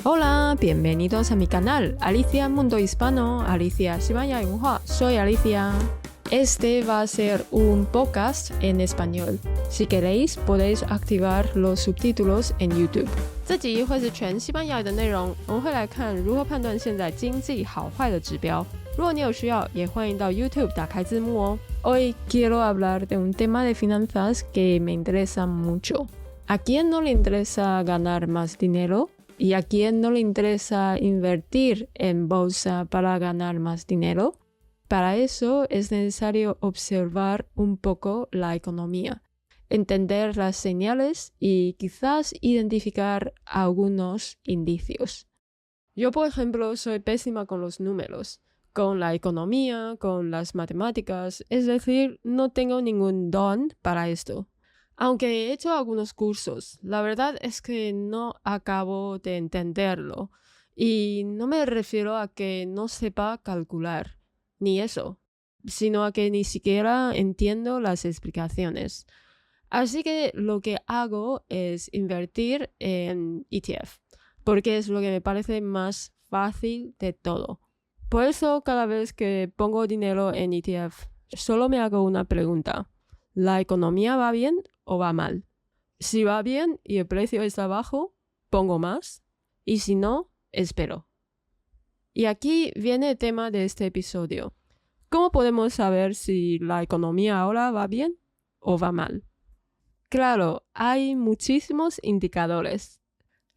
Hola, bienvenidos a mi canal Alicia Mundo Hispano, Alicia 西班牙文化, soy Alicia. Este va a ser un podcast en español. Si queréis, podéis activar los subtítulos en YouTube. 这集会是全西班牙语的内容，我们会来看如何判断现在经济好坏的指标。如果你有需要，也欢迎到 YouTube 打开字幕哦。Hoy quiero hablar de un tema de finanzas que me interesa mucho. ¿A quién no le interesa ganar más dinero?¿Y a quién no le interesa invertir en bolsa para ganar más dinero? Para eso es necesario observar un poco la economía, entender las señales y quizás identificar algunos indicios. Yo, por ejemplo, soy pésima con los números, con la economía, con las matemáticas, es decir, no tengo ningún don para esto.Aunque he hecho algunos cursos, la verdad es que no acabo de entenderlo y no me refiero a que no sepa calcular, ni eso, sino a que ni siquiera entiendo las explicaciones. Así que lo que hago es invertir en ETF, porque es lo que me parece más fácil de todo. Por eso cada vez que pongo dinero en ETF, solo me hago una pregunta.¿La economía va bien o va mal? Si va bien y el precio está bajo, pongo más. Y si no, espero. Y aquí viene el tema de este episodio. ¿Cómo podemos saber si la economía ahora va bien o va mal? Claro, hay muchísimos indicadores.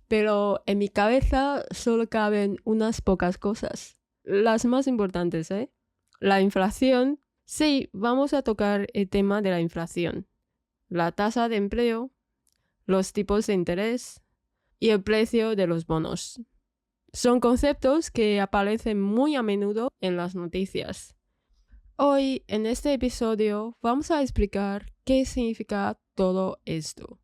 Pero en mi cabeza solo caben unas pocas cosas. Las más importantes, ¿eh? La inflación.Sí, vamos a tocar el tema de la inflación, la tasa de empleo, los tipos de interés y el precio de los bonos. Son conceptos que aparecen muy a menudo en las noticias. Hoy, en este episodio, vamos a explicar qué significa todo esto.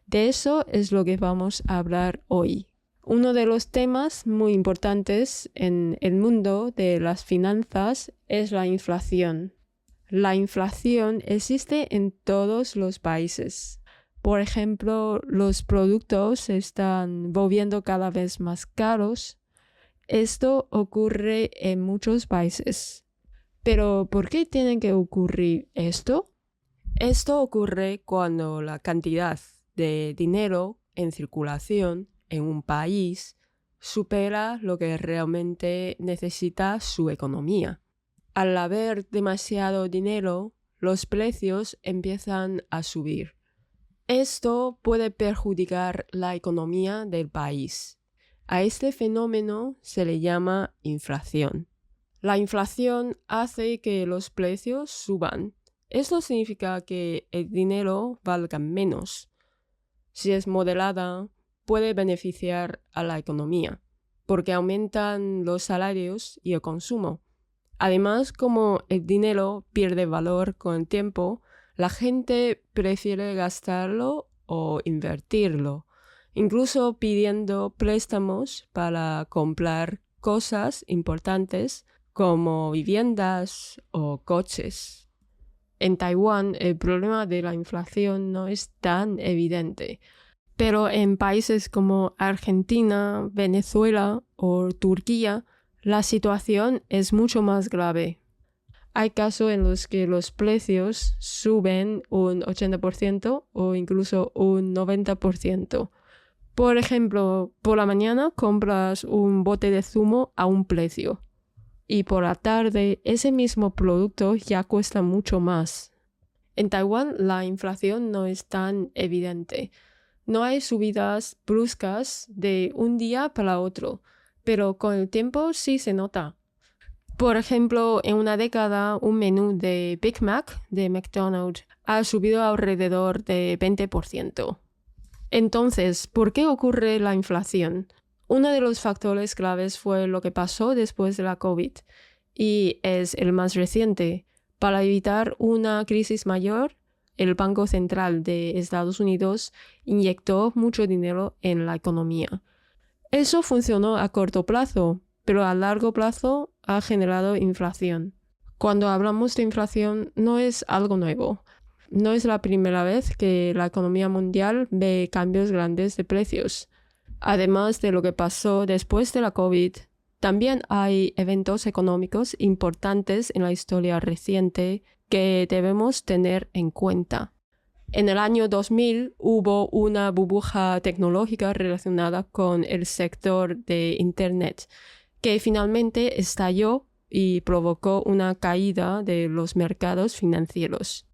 De eso es lo que vamos a hablar hoy.Uno de los temas muy importantes en el mundo de las finanzas es la inflación. La inflación existe en todos los países. Por ejemplo, los productos se están volviendo cada vez más caros. Esto ocurre en muchos países. Pero, ¿por qué tiene que ocurrir esto? Esto ocurre cuando la cantidad de dinero en circulación en un país supera lo que realmente necesita su economía. Al haber demasiado dinero, los precios empiezan a subir. Esto puede perjudicar la economía del país. A este fenómeno se le llama inflación. La inflación hace que los precios suban. Esto significa que el dinero valga menos. Si es moderada, puede beneficiar a la economía, porque aumentan los salarios y el consumo. Además, como el dinero pierde valor con el tiempo, la gente prefiere gastarlo o invertirlo, incluso pidiendo préstamos para comprar cosas importantes como viviendas o coches. En Taiwán, el problema de la inflación no es tan evidente.Pero en países como Argentina, Venezuela o Turquía, la situación es mucho más grave. Hay casos en los que los precios suben un 80% o incluso un 90%. Por ejemplo, por la mañana compras un bote de zumo a un precio y por la tarde ese mismo producto ya cuesta mucho más. En Taiwán la inflación no es tan evidente.No hay subidas bruscas de un día para otro, pero con el tiempo sí se nota. Por ejemplo, en una década, un menú de Big Mac de McDonald's ha subido alrededor de 20%. Entonces, ¿por qué ocurre la inflación? Uno de los factores claves fue lo que pasó después de la COVID, y es el más reciente. Para evitar una crisis mayor,el Banco Central de Estados Unidos inyectó mucho dinero en la economía. Eso funcionó a corto plazo, pero a largo plazo ha generado inflación. Cuando hablamos de inflación no es algo nuevo. No es la primera vez que la economía mundial ve cambios grandes de precios. Además de lo que pasó después de la COVID, también hay eventos económicos importantes en la historia reciente que debemos tener en cuenta. En el año 2000 hubo una burbuja tecnológica relacionada con el sector de Internet, que finalmente estalló y provocó una caída de los mercados financieros.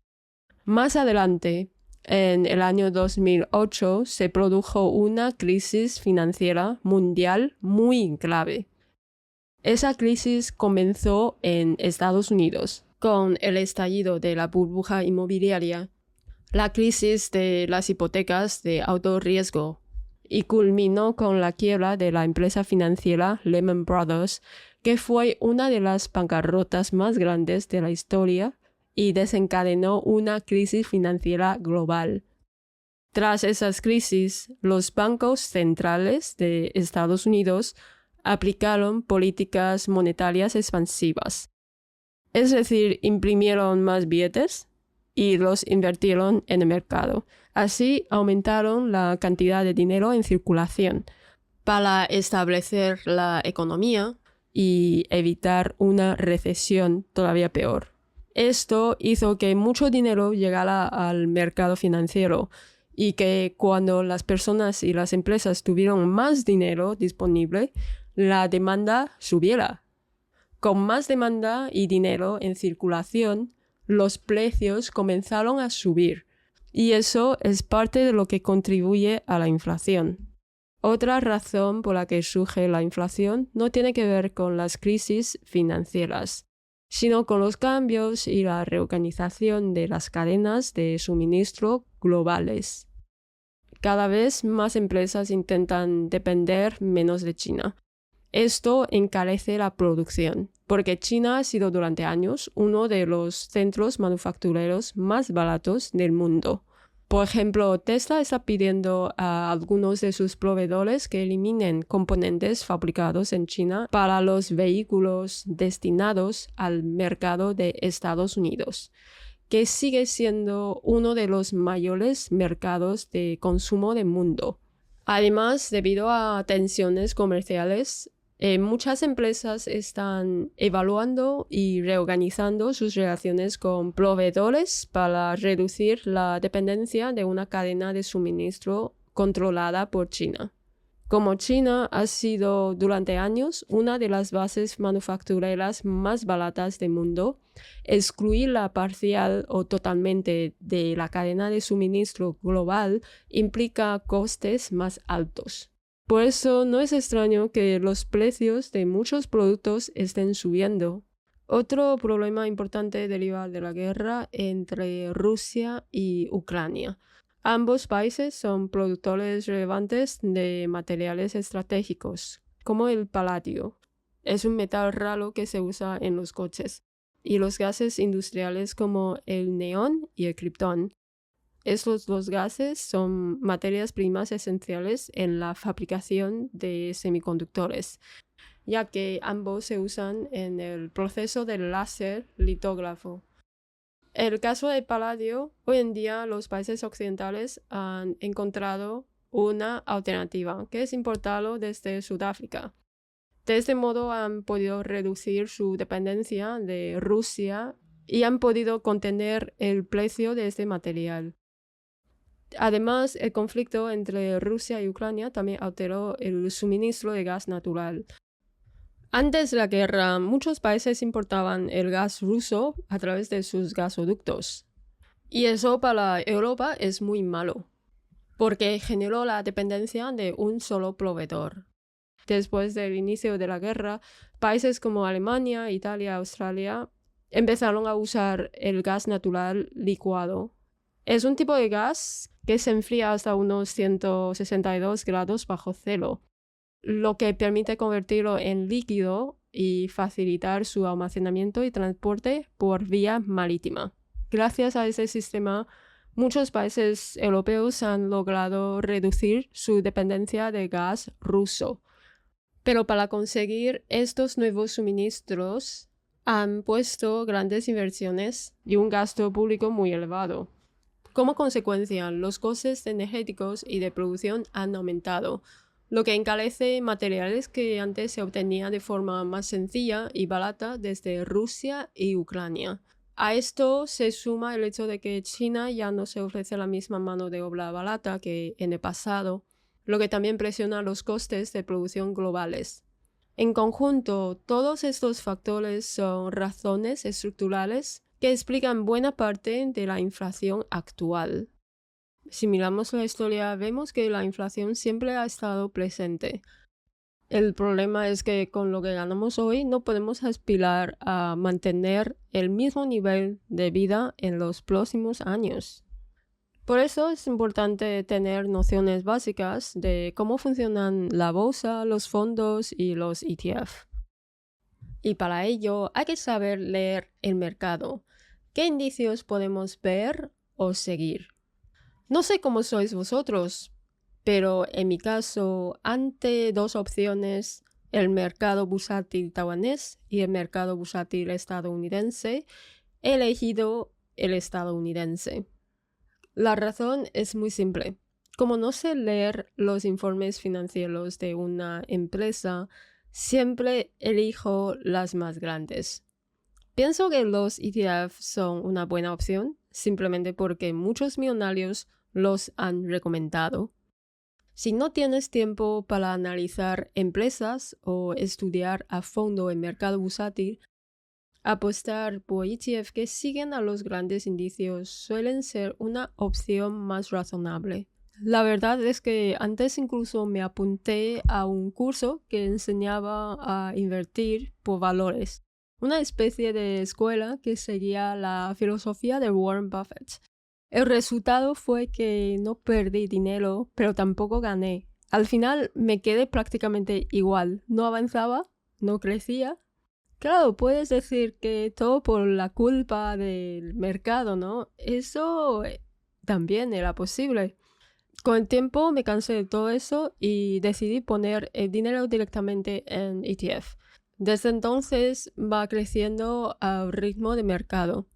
Más adelante, en el año 2008, se produjo una crisis financiera mundial muy grave. Esa crisis comenzó en Estados Unidos, con el estallido de la burbuja inmobiliaria, la crisis de las hipotecas de alto riesgo, y culminó con la quiebra de la empresa financiera Lehman Brothers, que fue una de las bancarrotas más grandes de la historia y desencadenó una crisis financiera global. Tras esas crisis, los bancos centrales de Estados Unidos aplicaron políticas monetarias expansivas. Es decir, imprimieron más billetes y los invirtieron en el mercado. Así aumentaron la cantidad de dinero en circulación para establecer la economía y evitar una recesión todavía peor. Esto hizo que mucho dinero llegara al mercado financiero y que cuando las personas y las empresas tuvieron más dinero disponible, la demanda subiera. Con más demanda y dinero en circulación, los precios comenzaron a subir, y eso es parte de lo que contribuye a la inflación. Otra razón por la que surge la inflación no tiene que ver con las crisis financieras, sino con los cambios y la reorganización de las cadenas de suministro globales. Cada vez más empresas intentan depender menos de China. Esto encarece la producción, porque China ha sido durante años uno de los centros manufactureros más baratos del mundo. Por ejemplo, Tesla está pidiendo a algunos de sus proveedores que eliminen componentes fabricados en China para los vehículos destinados al mercado de Estados Unidos, que sigue siendo uno de los mayores mercados de consumo del mundo. Además, debido a tensiones comerciales, muchas empresas están evaluando y reorganizando sus relaciones con proveedores para reducir la dependencia de una cadena de suministro controlada por China. Como China ha sido durante años una de las bases manufactureras más baratas del mundo, excluirla parcial o totalmente de la cadena de suministro global implica costes más altos. Por eso no es extraño que los precios de muchos productos estén subiendo. Otro problema importante deriva de la guerra entre Rusia y Ucrania. Ambos países son productores relevantes de materiales estratégicos, como el paladio. Es un metal raro que se usa en los coches. Y los gases industriales como el neón y el criptón. Estos dos gases son materias primas esenciales en la fabricación de semiconductores, ya que ambos se usan en el proceso del láser litógrafo. En el caso del paladio, hoy en día los países occidentales han encontrado una alternativa, que es importarlo desde Sudáfrica. De este modo han podido reducir su dependencia de Rusia y han podido contener el precio de este material. Además, el conflicto entre Rusia y Ucrania también alteró el suministro de gas natural. Antes de la guerra, muchos países importaban el gas ruso a través de sus gasoductos. Y eso para Europa es muy malo, porque generó la dependencia de un solo proveedor. Después del inicio de la guerra, países como Alemania, Italia, Australia empezaron a usar el gas natural licuado. Es un tipo de gas que se enfría hasta unos 162 grados bajo cero, lo que permite convertirlo en líquido y facilitar su almacenamiento y transporte por vía marítima. Gracias a ese sistema, muchos países europeos han logrado reducir su dependencia de gas ruso. Pero para conseguir estos nuevos suministros, han puesto grandes inversiones y un gasto público muy elevado. Como consecuencia, los costes energéticos y de producción han aumentado, lo que encarece materiales que antes se obtenían de forma más sencilla y barata desde Rusia y Ucrania. A esto se suma el hecho de que China ya no se ofrece la misma mano de obra barata que en el pasado, lo que también presiona los costes de producción globales. En conjunto, todos estos factores son razones estructurales que explican buena parte de la inflación actual. Si miramos la historia, vemos que la inflación siempre ha estado presente. El problema es que con lo que ganamos hoy no podemos aspirar a mantener el mismo nivel de vida en los próximos años. Por eso es importante tener nociones básicas de cómo funcionan la bolsa, los fondos y los ETF. Y para ello hay que saber leer el mercado. ¿Qué indicios podemos ver o seguir? No sé cómo sois vosotros, pero en mi caso, ante dos opciones, el mercado bursátil taiwanés y el mercado bursátil estadounidense, he elegido el estadounidense. La razón es muy simple. Como no sé leer los informes financieros de una empresa, siempre elijo las más grandes. Pienso que los ETF son una buena opción, simplemente porque muchos millonarios los han recomendado. Si no tienes tiempo para analizar empresas o estudiar a fondo el mercado bursátil, apostar por ETF que siguen a los grandes indicios suelen ser una opción más razonable. La verdad es que antes incluso me apunté a un curso que enseñaba a invertir por valores, una especie de escuela que seguía la filosofía de Warren Buffett. El resultado fue que no perdí dinero, pero tampoco gané. Al final me quedé prácticamente igual. No avanzaba, no crecía. Claro, puedes decir que todo por la culpa del mercado, ¿no? Eso también era posible. Con el tiempo me cansé de todo eso y decidí poner el dinero directamente en ETF. Desde entonces va creciendo al ritmo de mercado.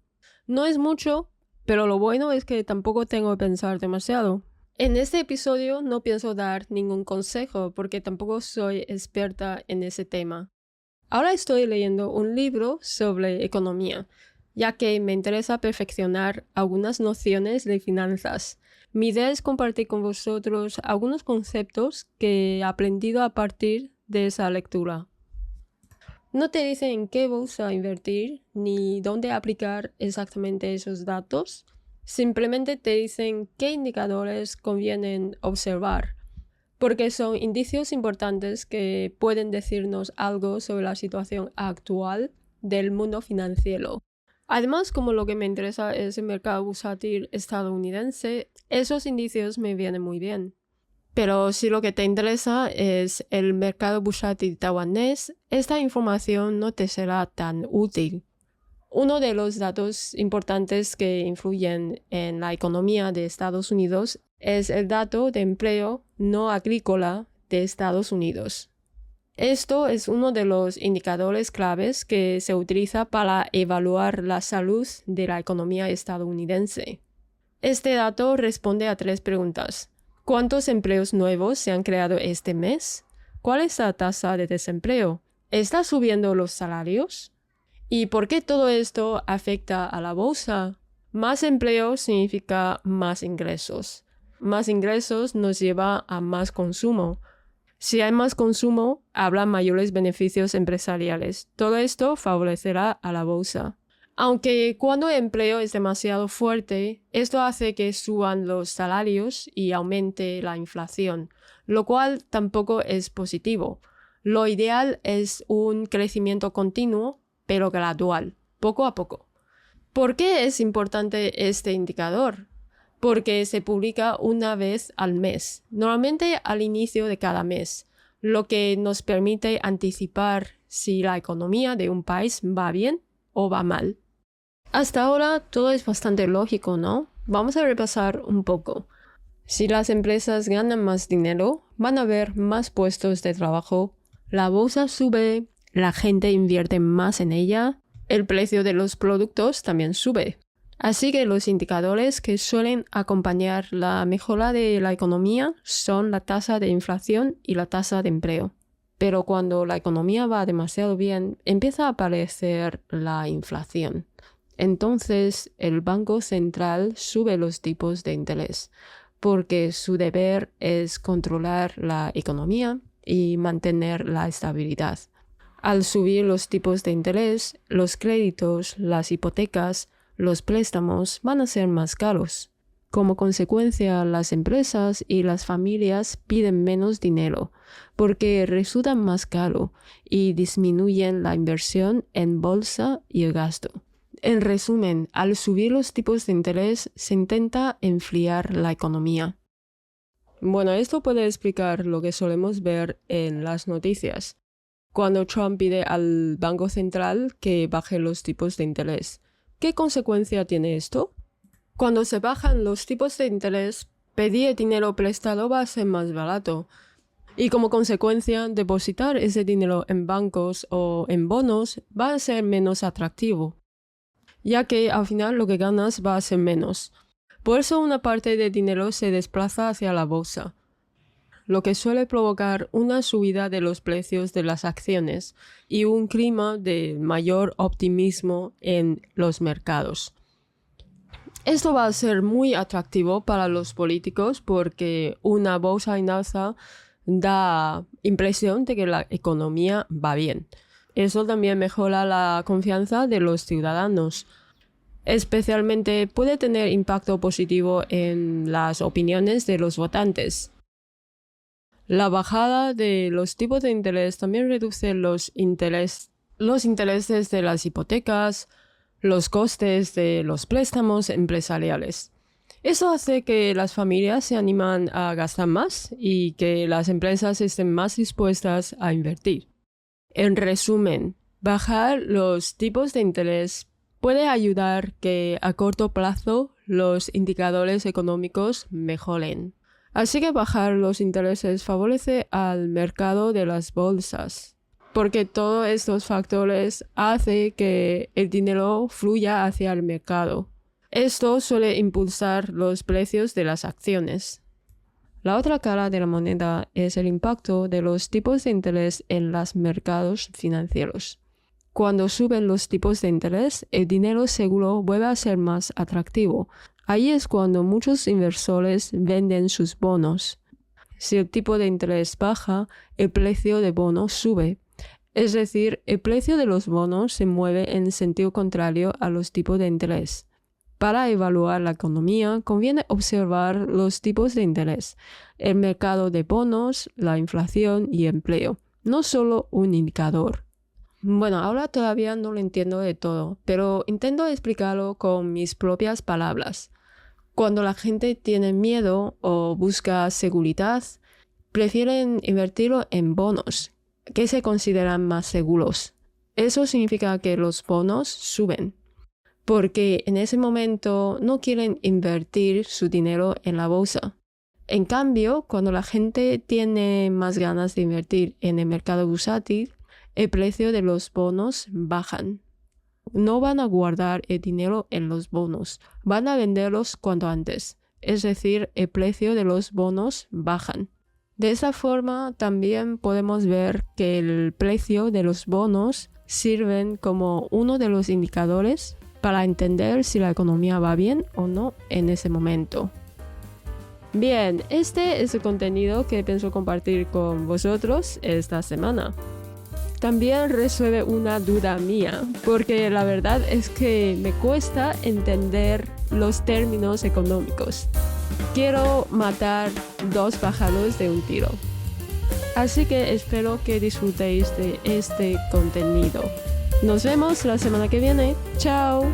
No es mucho, pero lo bueno es que tampoco tengo que pensar demasiado. En este episodio no pienso dar ningún consejo porque tampoco soy experta en ese tema. Ahora estoy leyendo un libro sobre economía, ya que me interesa perfeccionar algunas nociones de finanzas. Mi idea es compartir con vosotros algunos conceptos que he aprendido a partir de esa lectura. No te dicen en qué bolsa invertir ni dónde aplicar exactamente esos datos. Simplemente te dicen qué indicadores convienen observar, porque son indicios importantes que pueden decirnos algo sobre la situación actual del mundo financiero. Además, como lo que me interesa es el mercado bursátil estadounidense, esos indicios me vienen muy bien. Pero si lo que te interesa es el mercado bursátil taiwanés, esta información no te será tan útil. Uno de los datos importantes que influyen en la economía de Estados Unidos es el dato de empleo no agrícola de Estados Unidos. Esto es uno de los indicadores claves que se utiliza para evaluar la salud de la economía estadounidense. Este dato responde a 3 preguntas. ¿Cuántos empleos nuevos se han creado este mes? ¿Cuál es la tasa de desempleo? ¿Está subiendo los salarios? ¿Y por qué todo esto afecta a la bolsa? Más empleo significa más ingresos. Más ingresos nos lleva a más consumo. Si hay más consumo, habrá mayores beneficios empresariales. Todo esto favorecerá a la bolsa. Aunque cuando el empleo es demasiado fuerte, esto hace que suban los salarios y aumente la inflación, lo cual tampoco es positivo. Lo ideal es un crecimiento continuo, pero gradual, poco a poco. ¿Por qué es importante este indicador? Porque se publica una vez al mes, normalmente al inicio de cada mes, lo que nos permite anticipar si la economía de un país va bien o va mal. Hasta ahora todo es bastante lógico, ¿no? Vamos a repasar un poco. Si las empresas ganan más dinero, van a haber más puestos de trabajo, la bolsa sube, la gente invierte más en ella, el precio de los productos también sube. Así que los indicadores que suelen acompañar la mejora de la economía son la tasa de inflación y la tasa de empleo. Pero cuando la economía va demasiado bien, empieza a aparecer la inflación. Entonces, el Banco Central sube los tipos de interés, porque su deber es controlar la economía y mantener la estabilidad. Al subir los tipos de interés, los créditos, las hipotecas, los préstamos van a ser más caros. Como consecuencia, las empresas y las familias piden menos dinero porque resultan más caro y disminuyen la inversión en bolsa y el gasto. En resumen, al subir los tipos de interés se intenta enfriar la economía. Bueno, esto puede explicar lo que solemos ver en las noticias, cuando Trump pide al Banco Central que baje los tipos de interés. ¿Qué consecuencia tiene esto? Cuando se bajan los tipos de interés, pedir dinero prestado va a ser más barato. Y como consecuencia, depositar ese dinero en bancos o en bonos va a ser menos atractivo, ya que al final lo que ganas va a ser menos. Por eso una parte del dinero se desplaza hacia la bolsa, lo que suele provocar una subida de los precios de las acciones y un clima de mayor optimismo en los mercados. Esto va a ser muy atractivo para los políticos porque una bolsa en alza da impresión de que la economía va bien. Eso también mejora la confianza de los ciudadanos. Especialmente puede tener impacto positivo en las opiniones de los votantes. La bajada de los tipos de interés también reduce los intereses de las hipotecas, los costes de los préstamos empresariales. Eso hace que las familias se animan a gastar más y que las empresas estén más dispuestas a invertir. En resumen, bajar los tipos de interés puede ayudar que a corto plazo los indicadores económicos mejoren. Así que bajar los intereses favorece al mercado de las bolsas, porque todos estos factores hacen que el dinero fluya hacia el mercado. Esto suele impulsar los precios de las acciones. La otra cara de la moneda es el impacto de los tipos de interés en los mercados financieros. Cuando suben los tipos de interés, el dinero seguro vuelve a ser más atractivo. Ahí es cuando muchos inversores venden sus bonos. Si el tipo de interés baja, el precio de bonos sube. Es decir, el precio de los bonos se mueve en sentido contrario a los tipos de interés. Para evaluar la economía, conviene observar los tipos de interés, el mercado de bonos, la inflación y empleo, no solo un indicador. Bueno, ahora todavía no lo entiendo de todo, pero intento explicarlo con mis propias palabras. Cuando la gente tiene miedo o busca seguridad, prefieren invertirlo en bonos, que se consideran más seguros. Eso significa que los bonos suben, porque en ese momento no quieren invertir su dinero en la bolsa. En cambio, cuando la gente tiene más ganas de invertir en el mercado bursátil, el precio de los bonos bajan. No van a guardar el dinero en los bonos, van a venderlos cuanto antes. Es decir, el precio de los bonos bajan. De esa forma también podemos ver que el precio de los bonos sirven como uno de los indicadores para entender si la economía va bien o no en ese momento. Bien, este es el contenido que pienso compartir con vosotros esta semana. También resuelve una duda mía, porque la verdad es que me cuesta entender los términos económicos. Quiero matar 2 pájaros de un tiro. Así que espero que disfrutéis de este contenido. Nos vemos la semana que viene. ¡Chao!